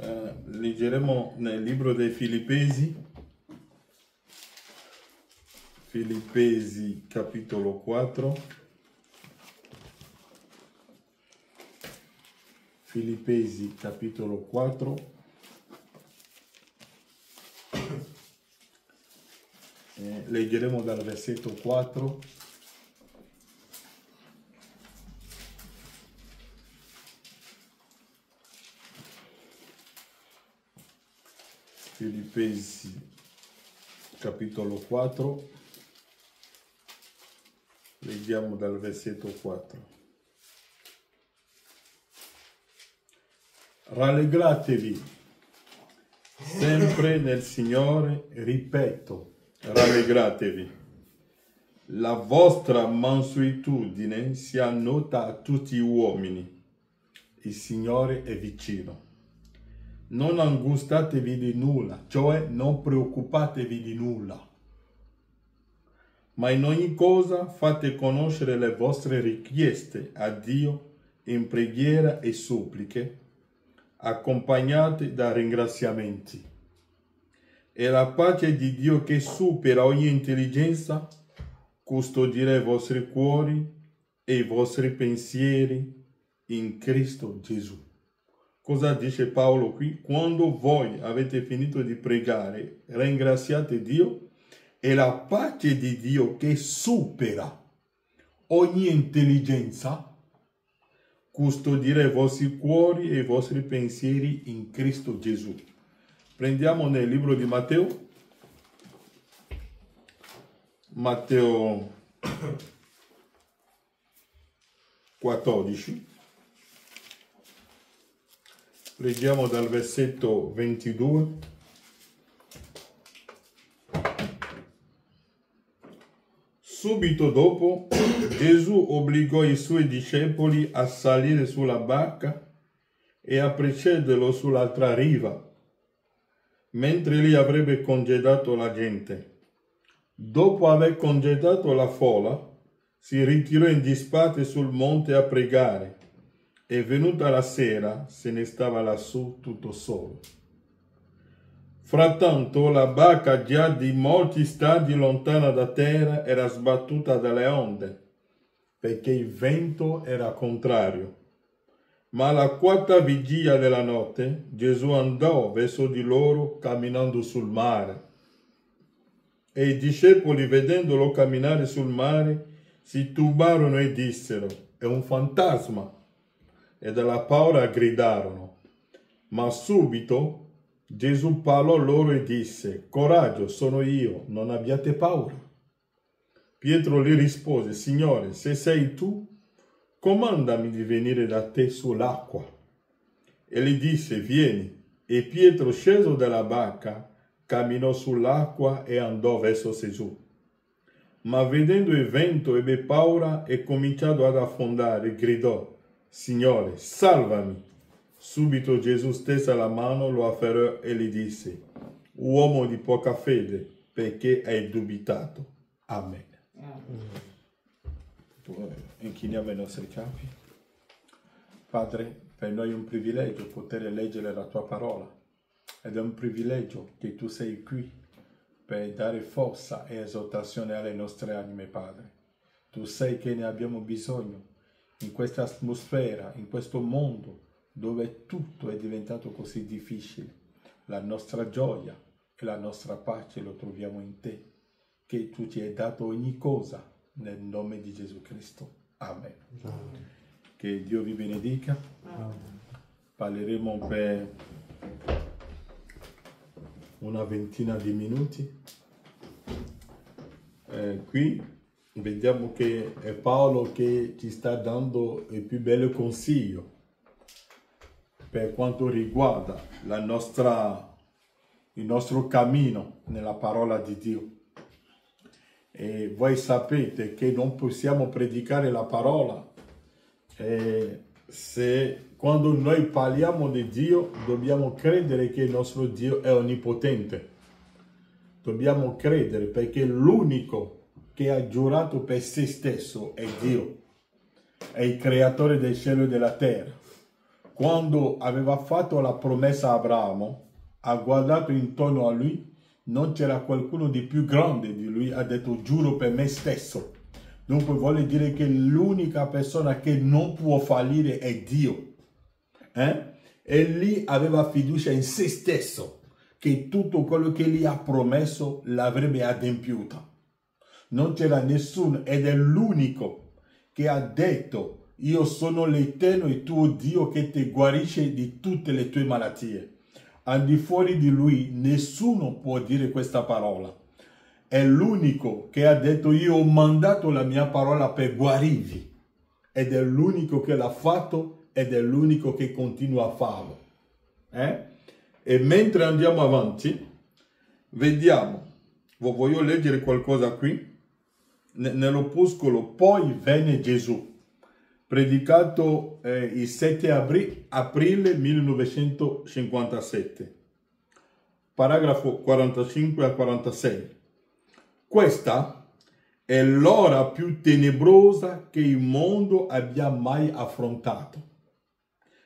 Leggeremo nel libro dei Filippesi, Filippesi capitolo 4, Filippesi capitolo 4, leggeremo dal versetto 4 Filippesi capitolo 4, leggiamo dal versetto 4. Rallegratevi sempre nel Signore, ripeto, rallegratevi. La vostra mansuetudine sia nota a tutti gli uomini. Il Signore è vicino. Non angustatevi di nulla, cioè non preoccupatevi di nulla, ma in ogni cosa fate conoscere le vostre richieste a Dio in preghiera e suppliche, accompagnate da ringraziamenti. E la pace di Dio che supera ogni intelligenza custodirà i vostri cuori e i vostri pensieri in Cristo Gesù. Cosa dice Paolo qui? Quando voi avete finito di pregare, ringraziate Dio e la pace di Dio che supera ogni intelligenza custodirà i vostri cuori e i vostri pensieri in Cristo Gesù. Prendiamo nel libro di Matteo, Matteo 14. Leggiamo dal versetto 22. Subito dopo, Gesù obbligò i suoi discepoli a salire sulla barca e a precederlo sull'altra riva, mentre egli avrebbe congedato la gente. Dopo aver congedato la folla, si ritirò in disparte sul monte a pregare. E venuta la sera, se ne stava lassù tutto solo. Frattanto la barca, già di molti stadi lontana da terra, era sbattuta dalle onde, perché il vento era contrario. Ma alla quarta vigilia della notte, Gesù andò verso di loro camminando sul mare. E i discepoli, vedendolo camminare sul mare, si turbarono e dissero: è un fantasma. E dalla paura gridarono. Ma subito Gesù parlò loro e disse: coraggio, sono io, non abbiate paura. Pietro gli rispose: Signore, se sei tu, comandami di venire da te sull'acqua. E gli disse: vieni. E Pietro, sceso dalla barca, camminò sull'acqua e andò verso Gesù. Ma vedendo il vento ebbe paura e cominciando ad affondare, gridò: Signore, salvami! Subito Gesù stese la mano, lo afferrò e gli disse: uomo di poca fede, perché hai dubitato? Amen. Inchiniamo i nostri capi. Padre, per noi è un privilegio poter leggere la tua parola ed è un privilegio che tu sei qui per dare forza e esortazione alle nostre anime, Padre. Tu sai che ne abbiamo bisogno in questa atmosfera, in questo mondo dove tutto è diventato così difficile. La nostra gioia e la nostra pace lo troviamo in te, che tu ci hai dato ogni cosa nel nome di Gesù Cristo. Amen. Amen. Che Dio vi benedica. Amen. Parleremo per una ventina di minuti. Qui vediamo che è Paolo che ci sta dando il più bello consiglio per quanto riguarda il nostro cammino nella parola di Dio. E voi sapete che non possiamo predicare la parola se quando noi parliamo di Dio dobbiamo credere che il nostro Dio è onnipotente. Dobbiamo credere perché l'unico che ha giurato per se stesso è Dio, è il creatore del cielo e della terra. quando aveva fatto la promessa a Abramo, ha guardato intorno a lui, non c'era qualcuno di più grande di lui, ha detto giuro per me stesso. Dunque vuole dire che l'unica persona che non può fallire è Dio. E lì aveva fiducia in se stesso, che tutto quello che gli ha promesso l'avrebbe adempiuto. Non c'era nessuno, ed è l'unico che ha detto: io sono l'Eterno, il tuo Dio, che ti guarisce di tutte le tue malattie. Al di fuori di lui nessuno può dire questa parola. È l'unico che ha detto: io ho mandato la mia parola per guarirvi. Ed è l'unico che l'ha fatto, ed è l'unico che continua a farlo. E mentre andiamo avanti, vediamo, voglio leggere qualcosa qui, nell'opuscolo Poi venne Gesù, predicato il 7 aprile 1957, paragrafo 45 a 46. Questa è l'ora più tenebrosa che il mondo abbia mai affrontato,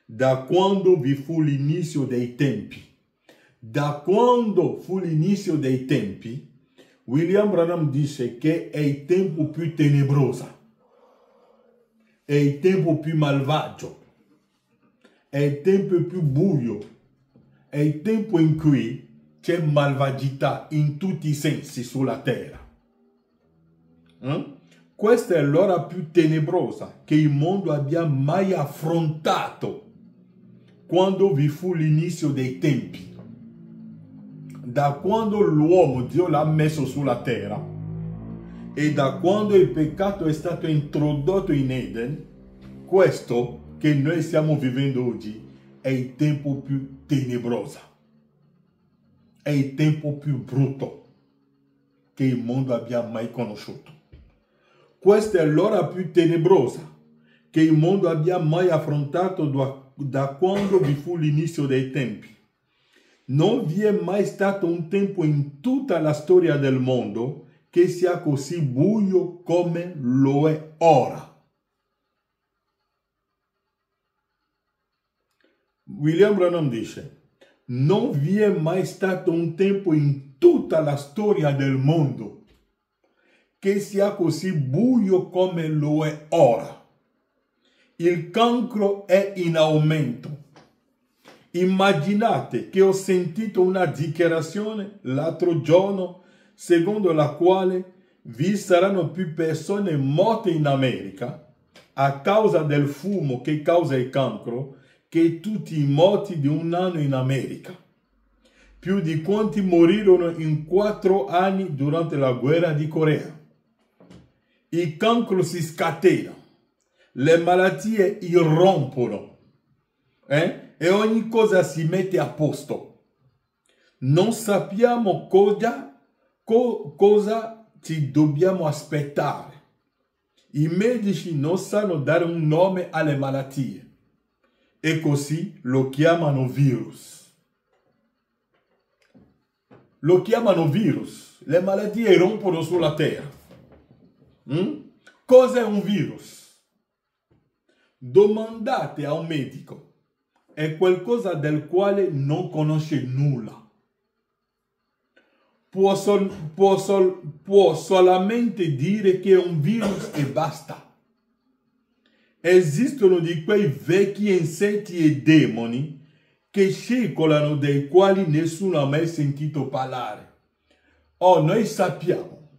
da quando vi fu l'inizio dei tempi. Da quando fu l'inizio dei tempi, William Branham dice che è il tempo più tenebroso, è il tempo più malvagio, è il tempo più buio, è il tempo in cui c'è malvagità in tutti i sensi sulla terra. Questa è l'ora più tenebrosa che il mondo abbia mai affrontato, quando vi fu l'inizio dei tempi. Da quando l'uomo, Dio l'ha messo sulla terra, e da quando il peccato è stato introdotto in Eden, questo che noi stiamo vivendo oggi è il tempo più tenebroso, è il tempo più brutto che il mondo abbia mai conosciuto. Questa è l'ora più tenebrosa che il mondo abbia mai affrontato da quando vi fu l'inizio dei tempi. Non vi è mai stato un tempo in tutta la storia del mondo che sia così buio come lo è ora. William Branham dice: non vi è mai stato un tempo in tutta la storia del mondo che sia così buio come lo è ora. Il cancro è in aumento. Immaginate che ho sentito una dichiarazione l'altro giorno secondo la quale vi saranno più persone morte in America a causa del fumo che causa il cancro che tutti i morti di un anno in America. Più di quanti morirono in 4 anni durante la guerra di Corea. Il cancro si scatena, le malattie irrompono, e ogni cosa si mette a posto. Non sappiamo cosa ci dobbiamo aspettare. I medici non sanno dare un nome alle malattie e così lo chiamano virus. Lo chiamano virus. Le malattie irrompono sulla terra. Cos'è un virus? Domandate a un medico. È qualcosa del quale non conosce nulla. Può solamente dire che è un virus e basta. Esistono di quei vecchi insetti e demoni che circolano, dei quali nessuno ha mai sentito parlare. Noi sappiamo,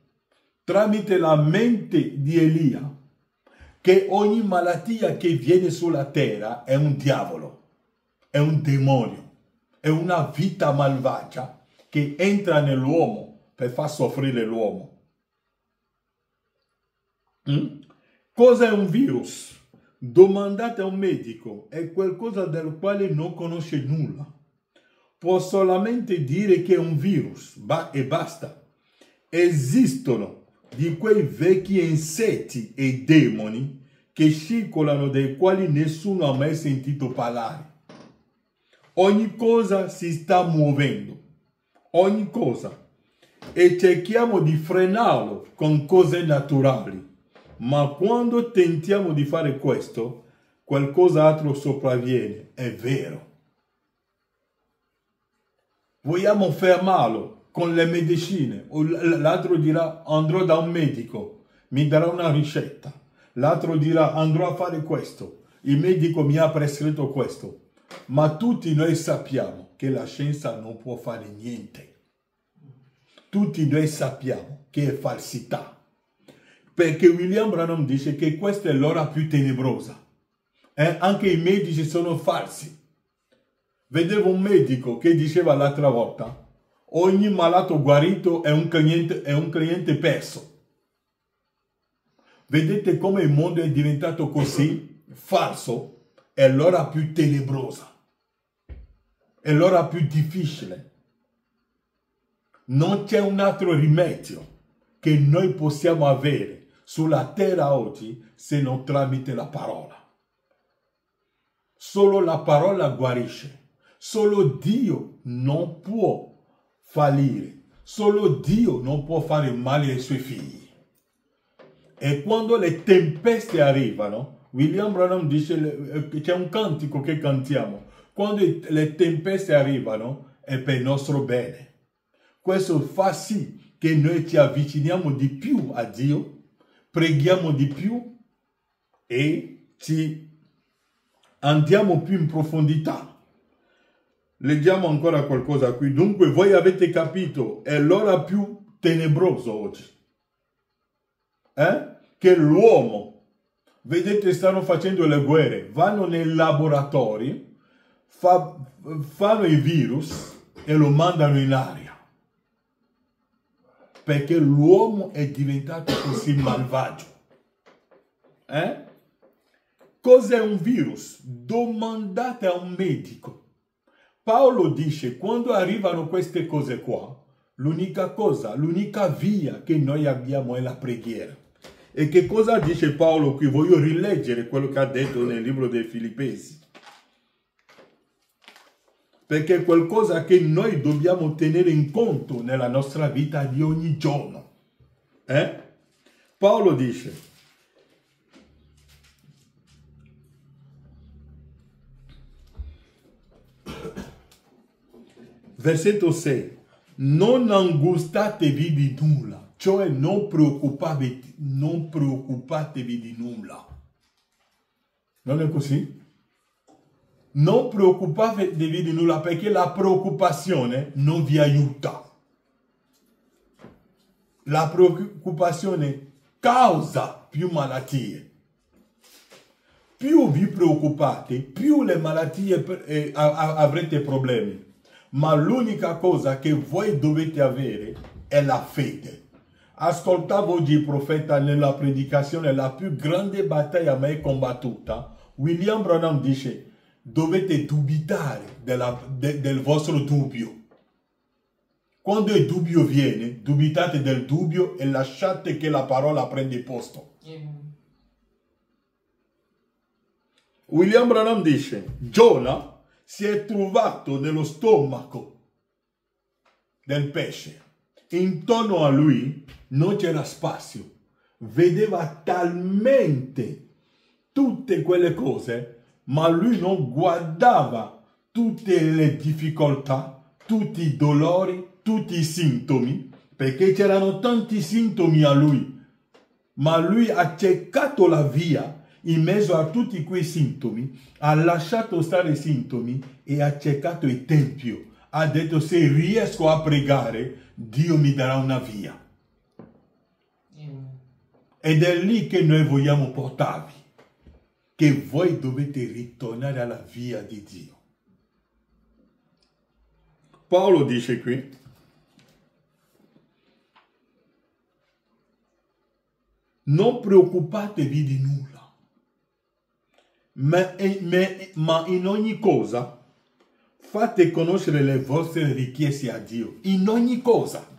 tramite la mente di Elia, che ogni malattia che viene sulla terra è un diavolo, è un demonio, è una vita malvagia che entra nell'uomo per far soffrire l'uomo. Cos'è un virus? Domandate a un medico, è qualcosa del quale non conosce nulla. Può solamente dire che è un virus, e basta. Esistono di quei vecchi insetti e demoni che circolano, dei quali nessuno ha mai sentito parlare. Ogni cosa si sta muovendo, ogni cosa, e cerchiamo di frenarlo con cose naturali. Ma quando tentiamo di fare questo, qualcos'altro sopravviene, è vero. Vogliamo fermarlo con le medicine, o l'altro dirà andrò da un medico, mi darà una ricetta, l'altro dirà andrò a fare questo, il medico mi ha prescritto questo, ma tutti noi sappiamo che la scienza non può fare niente. Tutti noi sappiamo che è falsità, perché William Branham dice che questa è l'ora più tenebrosa. Anche i medici sono falsi. Vedevo un medico che diceva l'altra volta, ogni malato guarito è un cliente perso. Vedete come il mondo è diventato così falso? È l'ora più tenebrosa. È l'ora più difficile. Non c'è un altro rimedio che noi possiamo avere sulla terra oggi se non tramite la parola. Solo la parola guarisce. Solo Dio non può fallire. Solo Dio non può fare male ai suoi figli. E quando le tempeste arrivano, William Branham dice, c'è un cantico che cantiamo, quando le tempeste arrivano è per il nostro bene. Questo fa sì che noi ci avviciniamo di più a Dio, preghiamo di più e ci andiamo più in profondità. Leggiamo ancora qualcosa qui. Dunque voi avete capito, è l'ora più tenebrosa oggi. Che l'uomo, vedete, stanno facendo le guerre, vanno nei laboratori, fanno i virus e lo mandano in aria. Perché l'uomo è diventato così malvagio. Cos'è un virus? Domandate a un medico. Paolo dice, quando arrivano queste cose qua, l'unica cosa, l'unica via che noi abbiamo è la preghiera. E che cosa dice Paolo qui? Voglio rileggere quello che ha detto nel libro dei Filippesi. Perché è qualcosa che noi dobbiamo tenere in conto nella nostra vita di ogni giorno. Paolo dice, versetto 6, non angustatevi di nulla, cioè non preoccupatevi di nulla. Non è così? Non preoccupatevi di nulla perché la preoccupazione non vi aiuta. La preoccupazione causa più malattie. Più vi preoccupate, più le malattie avrete problemi. Ma l'unica cosa che voi dovete avere è la fede. Ascoltavo oggi il profeta nella predicazione, la più grande battaglia mai combattuta. William Branham dice, dovete dubitare del vostro dubbio. Quando il dubbio viene, dubitate del dubbio e lasciate che la parola prenda posto. William Branham dice, Giona si è trovato nello stomaco del pesce. Intorno a lui non c'era spazio. Vedeva talmente tutte quelle cose, ma lui non guardava tutte le difficoltà, tutti i dolori, tutti i sintomi, perché c'erano tanti sintomi a lui. Ma lui ha cercato la via in mezzo a tutti quei sintomi, ha lasciato stare i sintomi e ha cercato il tempio. Ha detto, se riesco a pregare, Dio mi darà una via. Ed è lì che noi vogliamo portarvi, che voi dovete ritornare alla via di Dio. Paolo dice qui, non preoccupatevi di nulla, ma in ogni cosa fate conoscere le vostre richieste a Dio. In ogni cosa.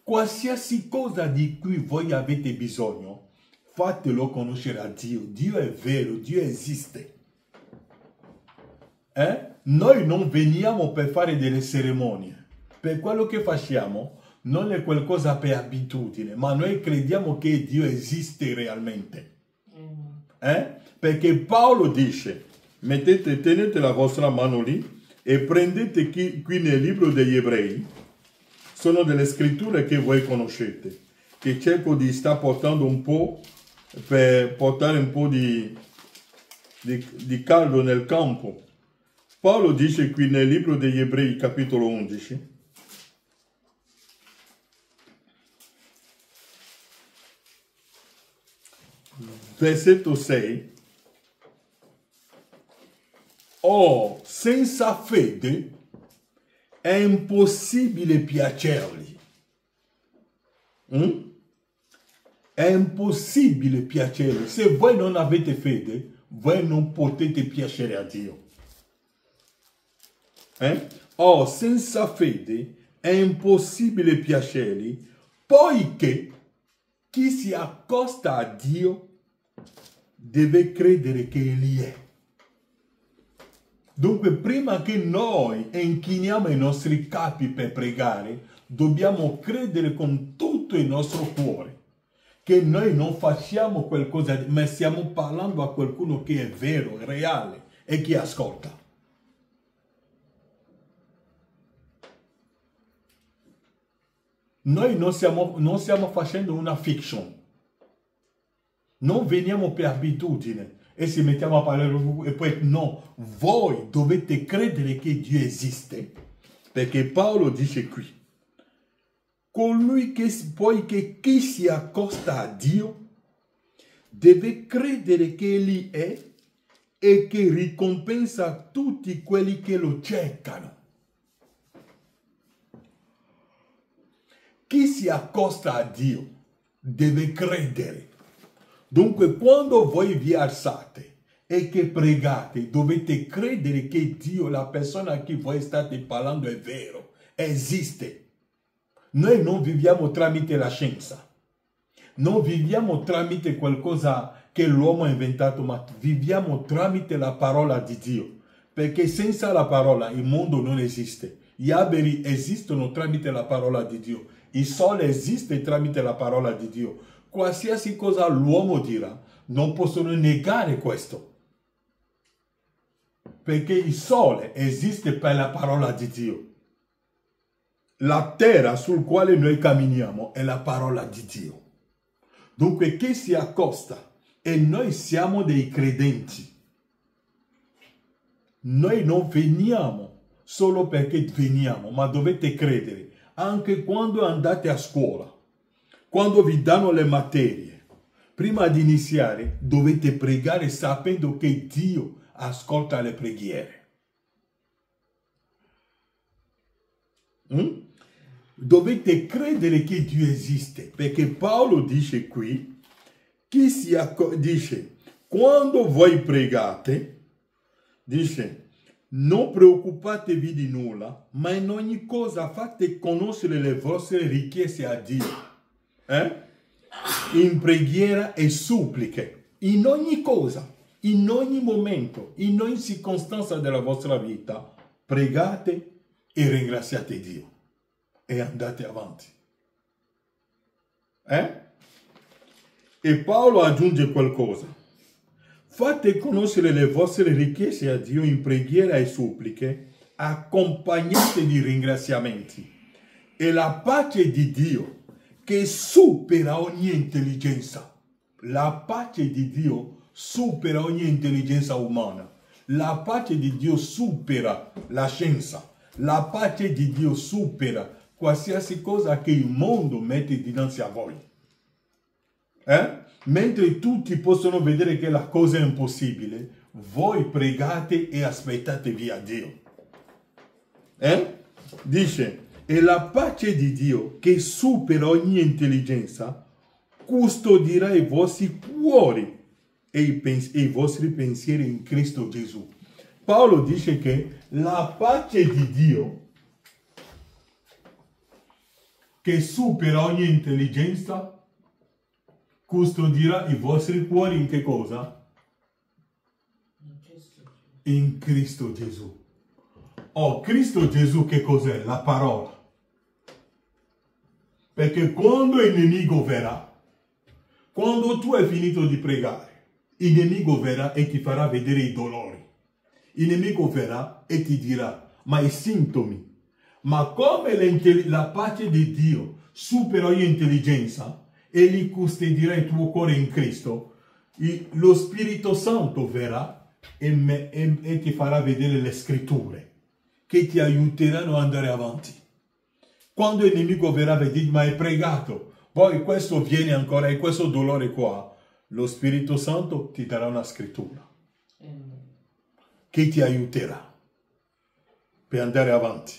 Qualsiasi cosa di cui voi avete bisogno, fatelo conoscere a Dio. Dio è vero, Dio esiste. Noi non veniamo per fare delle cerimonie. Per quello che facciamo non è qualcosa per abitudine, ma noi crediamo che Dio esiste realmente. Perché Paolo dice, tenete la vostra mano lì e prendete qui nel libro degli Ebrei, sono delle scritture che voi conoscete, che cerco di sta portando un po' per portare un po' di caldo nel campo. Paolo dice qui nel libro degli Ebrei, capitolo 11, versetto 6, oh, senza fede è impossibile piacergli. È impossibile piacergli. Se voi non avete fede, voi non potete piacere a Dio. Oh, senza fede è impossibile piacergli, poiché chi si accosta a Dio deve credere che Egli è. Dunque, prima che noi inchiniamo i nostri capi per pregare, dobbiamo credere con tutto il nostro cuore che noi non facciamo qualcosa, ma stiamo parlando a qualcuno che è vero, reale e che ascolta. Noi non stiamo facendo una fiction. Non veniamo per abitudine e ci mettiamo a parlare e poi no, voi dovete credere che Dio esiste, perché Paolo dice qui, colui che poiché chi si accosta a Dio deve credere che Egli è e che ricompensa tutti quelli che lo cercano. Chi si accosta a Dio deve credere. Dunque, quando voi vi alzate e che pregate, dovete credere che Dio, la persona a cui voi state parlando, è vero, esiste. Noi non viviamo tramite la scienza, non viviamo tramite qualcosa che l'uomo ha inventato, ma viviamo tramite la parola di Dio. Perché senza la parola il mondo non esiste. Gli alberi esistono tramite la parola di Dio. Il sole esiste tramite la parola di Dio. Qualsiasi cosa l'uomo dirà, non possono negare questo. Perché il sole esiste per la parola di Dio. La terra sul quale noi camminiamo è la parola di Dio. Dunque, chi si accosta e noi siamo dei credenti. Noi non veniamo solo perché veniamo, ma dovete credere. Anche quando andate a scuola, quando vi danno le materie, prima di iniziare dovete pregare sapendo che Dio ascolta le preghiere. Dovete credere che Dio esiste, perché Paolo dice qui, dice, quando voi pregate, dice, non preoccupatevi di nulla, ma in ogni cosa fate conoscere le vostre richieste a Dio. In preghiera e suppliche, in ogni cosa, in ogni momento, in ogni circostanza della vostra vita, pregate e ringraziate Dio e andate avanti. E Paolo aggiunge qualcosa. Fate conoscere le vostre richieste a Dio in preghiera e suppliche, accompagnate di ringraziamenti. E la pace di Dio, che supera ogni intelligenza. La pace di Dio supera ogni intelligenza umana. La pace di Dio supera la scienza. La pace di Dio supera qualsiasi cosa che il mondo mette dinanzi a voi. Mentre tutti possono vedere che la cosa è impossibile, voi pregate e aspettatevi a Dio. Dice, e la pace di Dio, che supera ogni intelligenza, custodirà i vostri cuori e i vostri pensieri in Cristo Gesù. Paolo dice che la pace di Dio, che supera ogni intelligenza, custodirà i vostri cuori in che cosa? In Cristo Gesù. Oh, Cristo Gesù che cos'è? La parola. Perché quando il nemico verrà, quando tu hai finito di pregare, il nemico verrà e ti farà vedere i dolori. Il nemico verrà e ti dirà, ma i sintomi, ma come la pace di Dio supera ogni intelligenza e li custodirà il tuo cuore in Cristo, lo Spirito Santo verrà e ti farà vedere le scritture che ti aiuteranno ad andare avanti. Quando il nemico verrà e dirà, ma hai pregato, poi questo viene ancora e questo dolore qua, lo Spirito Santo ti darà una scrittura che ti aiuterà per andare avanti.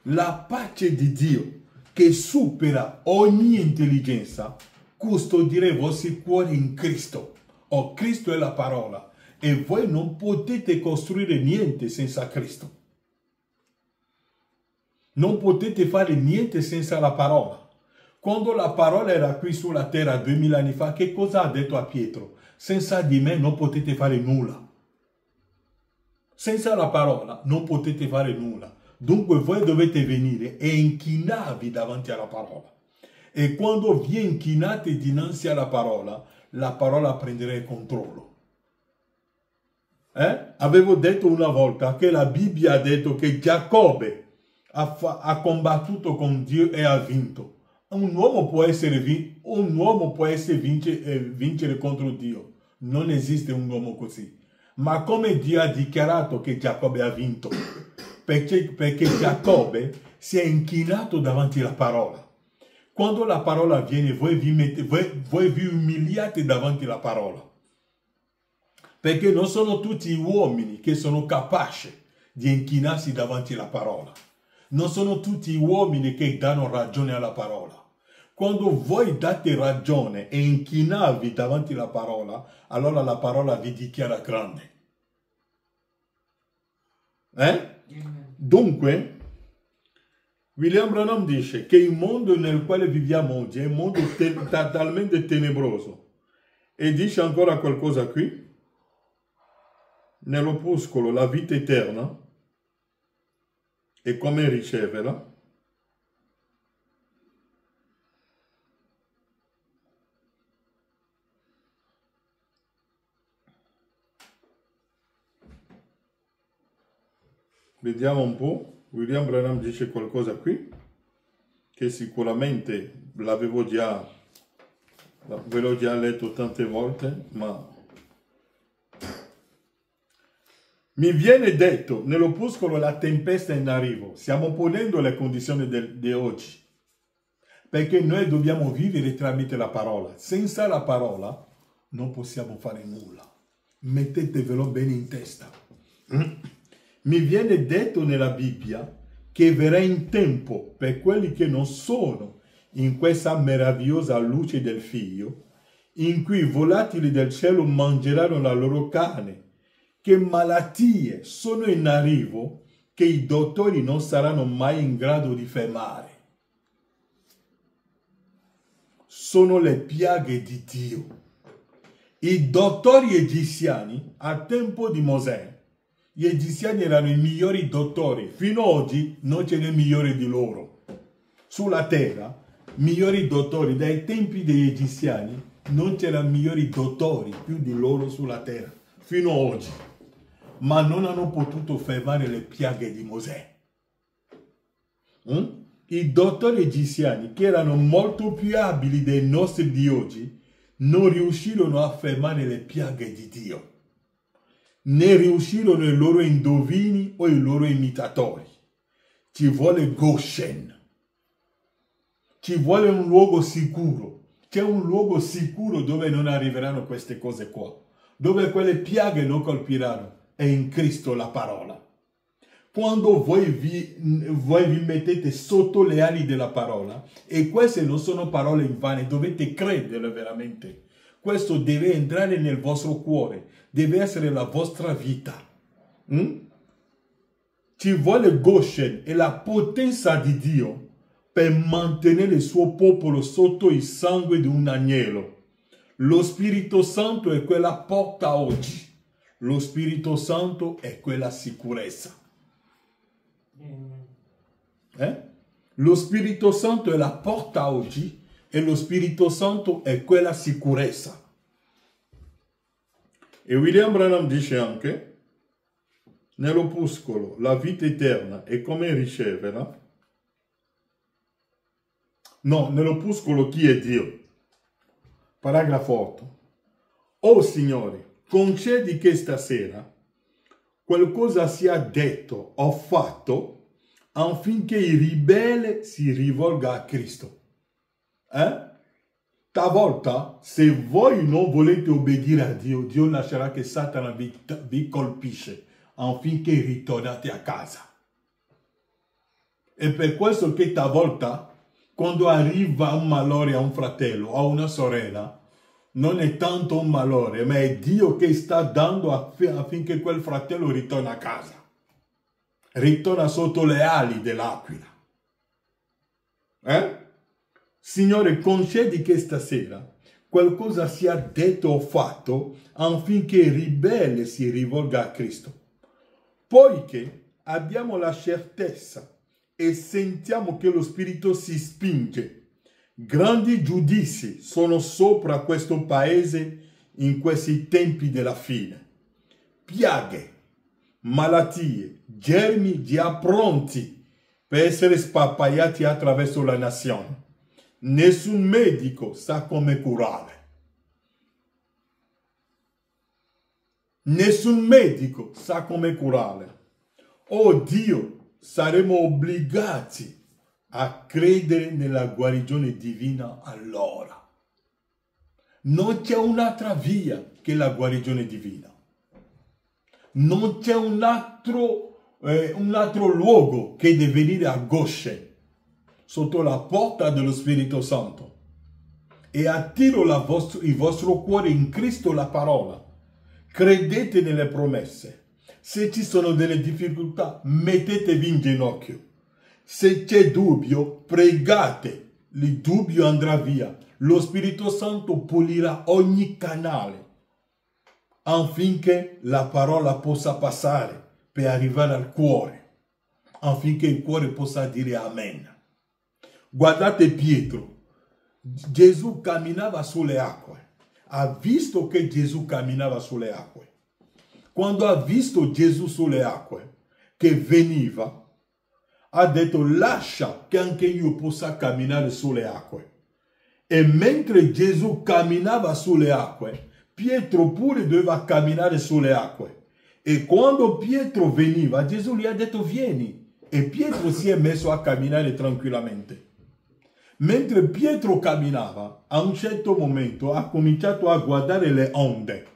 La pace di Dio che supera ogni intelligenza custodirà i vostri cuori in Cristo. Oh, Cristo è la parola e voi non potete costruire niente senza Cristo. Non potete fare niente senza la parola. Quando la parola era qui sulla terra 2000 anni fa, che cosa ha detto a Pietro? Senza di me non potete fare nulla. Senza la parola non potete fare nulla. Dunque voi dovete venire e inchinarvi davanti alla parola. E quando vi inchinate dinanzi alla parola prenderà il controllo. Avevo detto una volta che la Bibbia ha detto che Giacobbe ha combattuto con Dio e ha vinto. Un uomo può vincere contro Dio. Non esiste un uomo così. Ma come Dio ha dichiarato che Giacobbe ha vinto? Perché Giacobbe si è inchinato davanti alla parola. Quando la parola viene, voi vi umiliate davanti alla parola. Perché non sono tutti uomini che sono capaci di inchinarsi davanti alla parola. Non sono tutti uomini che danno ragione alla parola. Quando voi date ragione e inchinarvi davanti alla parola, allora la parola vi dichiara grande. Dunque, William Branham dice che il mondo nel quale viviamo oggi è un mondo totalmente tenebroso. E dice ancora qualcosa qui. Nell'opuscolo la vita eterna e come riceverla. Vediamo un po'. William Branham dice qualcosa qui che sicuramente ve l'ho già letto tante volte, ma mi viene detto nell'opuscolo la tempesta è in arrivo. Stiamo ponendo le condizioni di oggi, perché noi dobbiamo vivere tramite la parola. Senza la parola non possiamo fare nulla. Mettetevelo bene in testa. Mi viene detto nella Bibbia che verrà in tempo per quelli che non sono in questa meravigliosa luce del Figlio, in cui i volatili del cielo mangeranno la loro carne, che malattie sono in arrivo che i dottori non saranno mai in grado di fermare. Sono le piaghe di Dio. I dottori egiziani, a tempo di Mosè, gli egiziani erano i migliori dottori. Fino ad oggi non ce n'è migliore di loro. Sulla terra, migliori dottori. Dai tempi degli egiziani non c'erano migliori dottori più di loro sulla terra. Fino ad oggi. Ma non hanno potuto fermare le piaghe di Mosè. I dottori egiziani, che erano molto più abili dei nostri di oggi, non riuscirono a fermare le piaghe di Dio. Ne riuscirono i loro indovini o i loro imitatori. Ci vuole Goshen. Ci vuole un luogo sicuro. C'è un luogo sicuro dove non arriveranno queste cose qua. Dove quelle piaghe non colpiranno. È in Cristo la parola. Quando voi vi mettete sotto le ali della parola, e queste non sono parole invane, dovete credere veramente. Questo deve entrare nel vostro cuore, deve essere la vostra vita. Ci vuole Goshen e la potenza di Dio per mantenere il suo popolo sotto il sangue di un agnello. Lo Spirito Santo è quella porta oggi. Lo Spirito Santo è quella sicurezza. Lo Spirito Santo è la porta oggi e lo Spirito Santo è quella sicurezza. E William Branham dice anche, nell'opuscolo, la vita eterna e come riceverla. No, nell'opuscolo chi è Dio? Paragrafo 8. Oh Signore, concedi che stasera qualcosa sia detto o fatto affinché il ribelle si rivolga a Cristo. Talvolta, se voi non volete obbedire a Dio, Dio lascerà che Satana vi colpisce affinché ritornate a casa. E per questo che talvolta, quando arriva un malore a un fratello, a una sorella, non è tanto un malore, ma è Dio che sta dando affinché quel fratello ritorni a casa. Ritorna sotto le ali dell'aquila. Signore, concedi che stasera qualcosa sia detto o fatto affinché il ribelle si rivolga a Cristo. Poiché abbiamo la certezza e sentiamo che lo Spirito si spinge. Grandi giudizi sono sopra questo paese in questi tempi della fine. Piaghe, malattie, germi già pronti per essere sparpagliati attraverso la nazione. Nessun medico sa come curare. Nessun medico sa come curare. Oh Dio, saremo obbligati a credere nella guarigione divina allora. Non c'è un'altra via che la guarigione divina. Non c'è un altro luogo che deve venire a Goshen, sotto la porta dello Spirito Santo. E attiro il vostro cuore in Cristo la parola. Credete nelle promesse. Se ci sono delle difficoltà, mettetevi in ginocchio. Se c'è dubbio, pregate. Il dubbio andrà via. Lo Spirito Santo pulirà ogni canale affinché la parola possa passare per arrivare al cuore, affinché il cuore possa dire Amen. Guardate Pietro. Gesù camminava sulle acque. Ha visto che Gesù camminava sulle acque. Quando ha visto Gesù sulle acque, che veniva, ha detto lascia che anche io possa camminare sulle acque. E mentre Gesù camminava sulle acque, Pietro pure doveva camminare sulle acque. E quando Pietro veniva, Gesù gli ha detto vieni. E Pietro si è messo a camminare tranquillamente. Mentre Pietro camminava, a un certo momento ha cominciato a guardare le onde.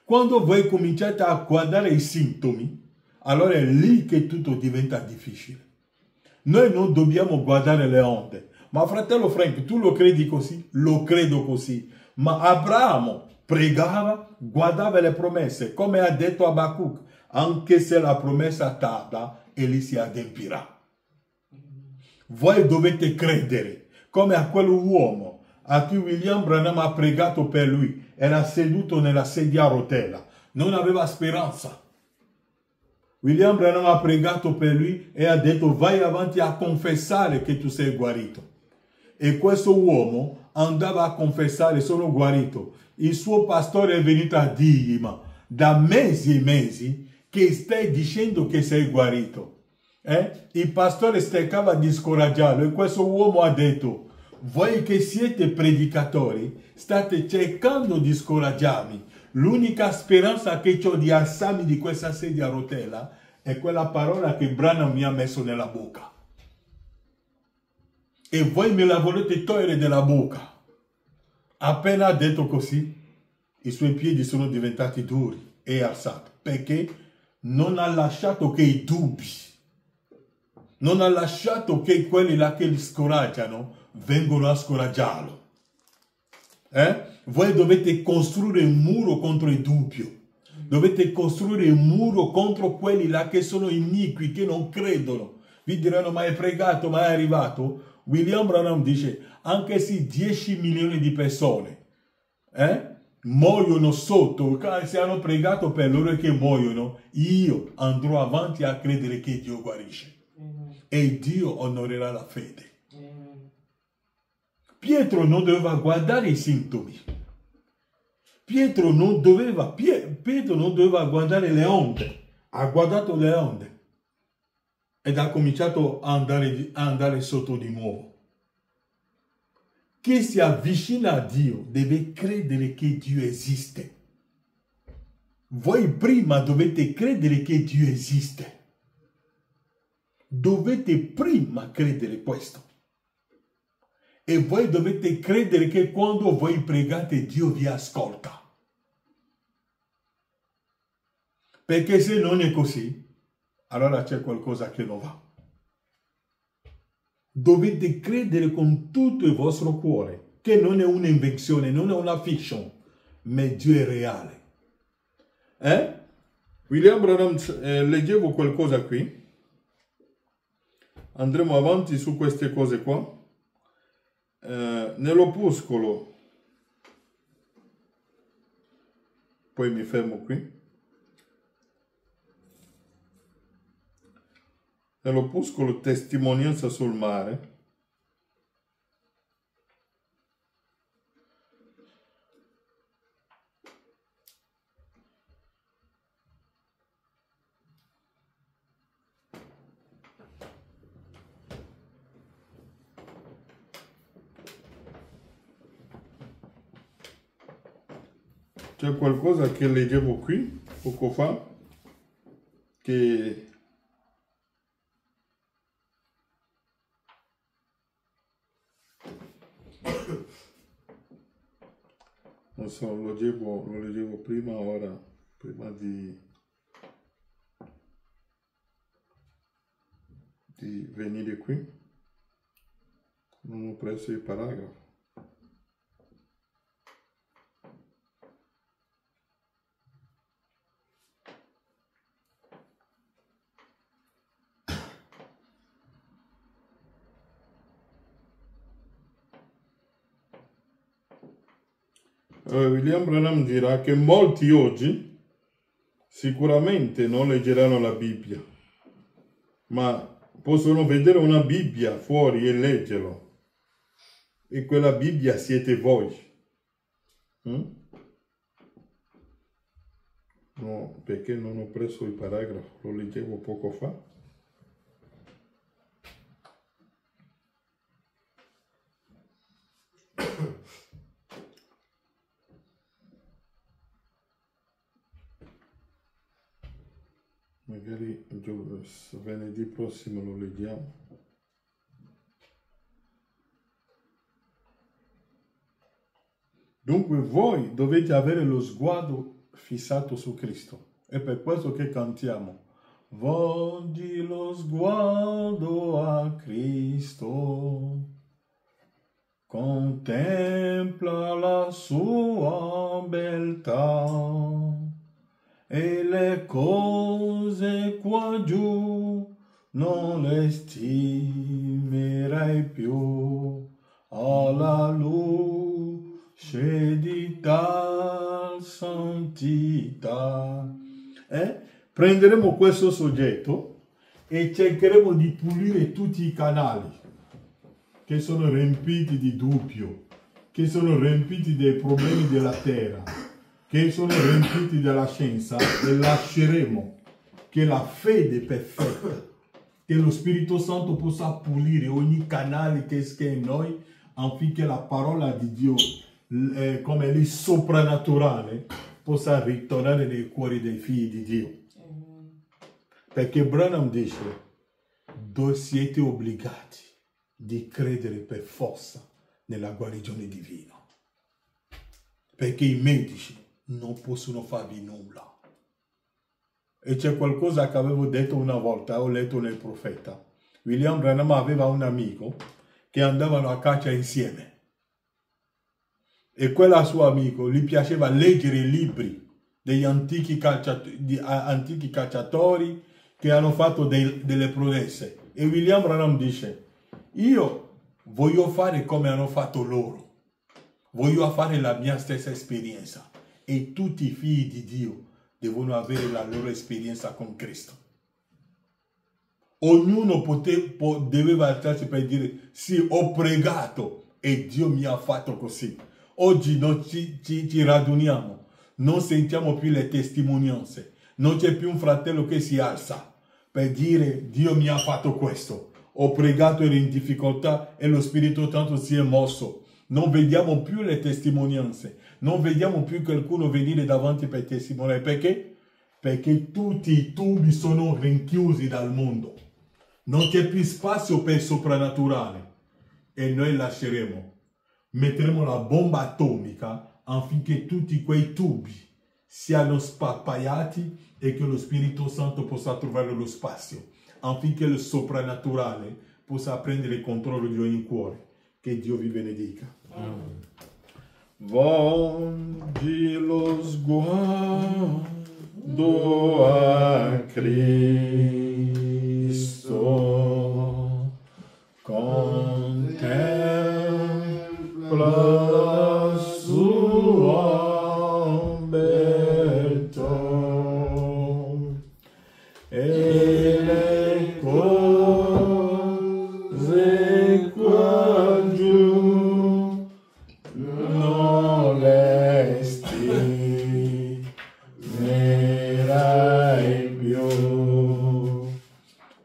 Quando voi cominciate a guardare i sintomi, allora è lì che tutto diventa difficile. Noi non dobbiamo guardare le onde. Ma fratello Frank, tu lo credi così? Lo credo così. Ma Abramo pregava, guardava le promesse, come ha detto Abacuc, anche se la promessa tarda, egli si adempirà. Voi dovete credere, come a quell'uomo a cui William Branham ha pregato per lui, era seduto nella sedia a rotella, non aveva speranza. William Branham ha pregato per lui e ha detto vai avanti a confessare che tu sei guarito. E questo uomo andava a confessare sono guarito. Il suo pastore è venuto a dirgli ma da mesi e mesi che stai dicendo che sei guarito. Il pastore cercava di scoraggiarlo e questo uomo ha detto voi che siete predicatori state cercando di scoraggiarmi. L'unica speranza che ho di alzarmi di questa sedia a rotella è quella parola che Branham mi ha messo nella bocca. E voi me la volete togliere dalla bocca. Appena ha detto così, i suoi piedi sono diventati duri e alzato. Perché non ha lasciato che i dubbi, non ha lasciato che quelli là che li scoraggiano vengono a scoraggiarlo. Voi dovete costruire un muro contro il dubbio. Dovete costruire un muro contro quelli là che sono iniqui, che non credono. Vi diranno, ma è pregato, ma è arrivato? William Branham dice, anche se 10 milioni di persone muoiono sotto, se hanno pregato per loro che muoiono, io andrò avanti a credere che Dio guarisce. E Dio onorerà la fede. Pietro non doveva guardare i sintomi. Pietro non doveva guardare le onde, ha guardato le onde ed ha cominciato a andare sotto di nuovo. Chi si avvicina a Dio deve credere che Dio esiste. Voi prima dovete credere che Dio esiste. Dovete prima credere questo. E voi dovete credere che quando voi pregate Dio vi ascolta. Perché se non è così, allora c'è qualcosa che non va. Dovete credere con tutto il vostro cuore che non è un'invenzione, non è una fiction, ma Dio è reale. William Branham, leggevo qualcosa qui. Andremo avanti su queste cose qua. Nell'opuscolo, poi mi fermo qui. Nell'opuscolo Testimonianza sul mare, c'è qualcosa che leggevo qui poco fa che non so, lo leggevo prima, ora, prima di venire qui, non ho preso il paragrafo. William Branham dirà che molti oggi sicuramente non leggeranno la Bibbia, ma possono vedere una Bibbia fuori e leggerlo. E quella Bibbia siete voi. No, perché non ho preso il paragrafo, lo leggevo poco fa. Magari venerdì prossimo lo leggiamo. Dunque voi dovete avere lo sguardo fissato su Cristo. È per questo che cantiamo. Volgi lo sguardo a Cristo, contempla la sua beltà. E le cose qua giù non le stimerai più alla luce di tal santità. Prenderemo questo soggetto e cercheremo di pulire tutti i canali che sono riempiti di dubbio, che sono riempiti dei problemi della terra, che sono riempiti dalla scienza, e lasceremo che la fede perfetta, che lo Spirito Santo possa pulire ogni canale che è in noi, affinché la parola di Dio, come è soprannaturale, possa ritornare nei cuori dei figli di Dio. Perché Branham dice, siete obbligati di credere per forza nella guarigione divina. Perché i medici non possono farvi nulla. E c'è qualcosa che avevo detto una volta, ho letto nel profeta. William Branham aveva un amico che andavano a caccia insieme. E quel suo amico gli piaceva leggere i libri degli antichi cacciatori che hanno fatto delle prodezze. E William Branham dice, io voglio fare come hanno fatto loro. Voglio fare la mia stessa esperienza. E tutti i figli di Dio devono avere la loro esperienza con Cristo. Ognuno doveva alzarsi per dire, sì, ho pregato e Dio mi ha fatto così. Oggi noi ci raduniamo non sentiamo più le testimonianze, non c'è più un fratello che si alza per dire Dio mi ha fatto questo, ho pregato, ero in difficoltà e lo Spirito Santo si è mosso. Non vediamo più le testimonianze, non vediamo più qualcuno venire davanti per testimoniare. Perché? Perché tutti i tubi sono rinchiusi dal mondo. Non c'è più spazio per il soprannaturale. E noi lasceremo, metteremo la bomba atomica affinché tutti quei tubi siano sparpagliati e che lo Spirito Santo possa trovare lo spazio, affinché il soprannaturale possa prendere il controllo di ogni cuore. Che Dio vi benedica. Amen. Volgi lo sguardo a Cristo, contempla la sua beltà e le cose qua giù non le stimerai più.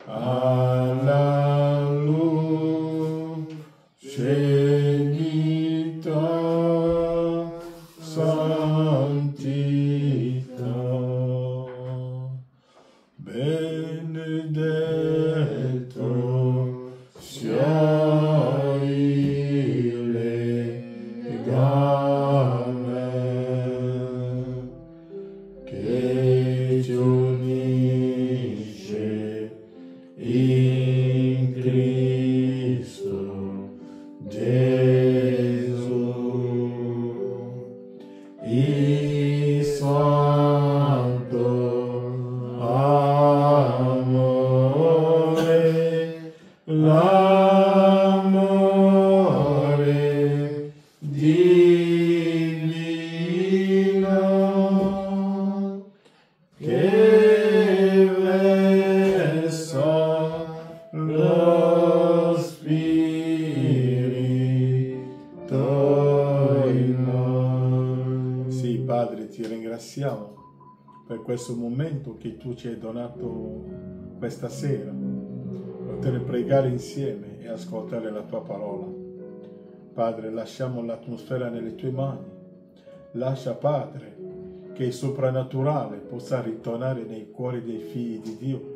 Alla luce di tua santità, benedetto sia il legame che ci unisce in Cristo Gesù, il santo amore, l'amore divino che versa lo Spirito in noi. Sì, Padre, ti ringraziamo per questo momento che tu ci hai donato questa sera, poter pregare insieme e ascoltare la tua parola. Padre, lasciamo l'atmosfera nelle tue mani. Lascia, Padre, che il soprannaturale possa ritornare nei cuori dei figli di Dio,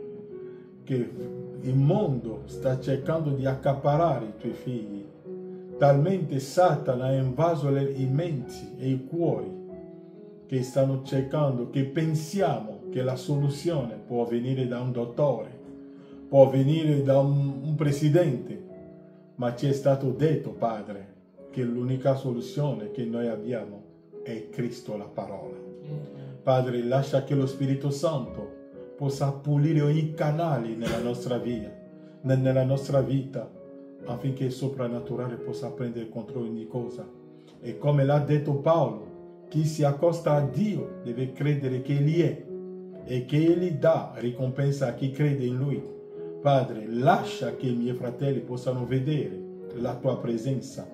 che il mondo sta cercando di accaparrare i tuoi figli. Talmente Satana ha invaso i menti e i cuori, che stanno cercando, che pensiamo che la soluzione può venire da un dottore, può venire da un presidente, ma ci è stato detto, Padre, che l'unica soluzione che noi abbiamo è Cristo, la parola. Padre, lascia che lo Spirito Santo possa pulire ogni canale nella nostra vita, affinché il soprannaturale possa prendere il controllo di ogni cosa. E come l'ha detto Paolo, chi si accosta a Dio deve credere che Egli è e che Egli dà ricompensa a chi crede in Lui. Padre, lascia che i miei fratelli possano vedere la Tua presenza,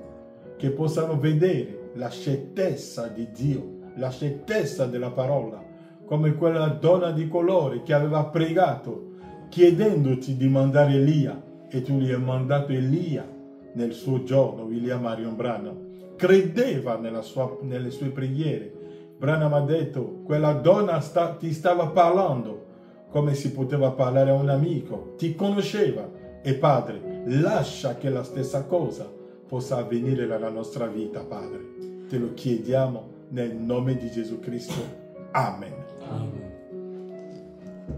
che possano vedere la certezza di Dio, la certezza della parola, come quella donna di colore che aveva pregato chiedendoti di mandare Elia, e tu gli hai mandato Elia nel suo giorno. William Marion Branham credeva nelle sue preghiere. Branham ha detto, quella donna ti stava parlando come si poteva parlare a un amico, ti conosceva. E Padre, lascia che la stessa cosa possa avvenire nella nostra vita, Padre. Te lo chiediamo nel nome di Gesù Cristo. Amen. Amen.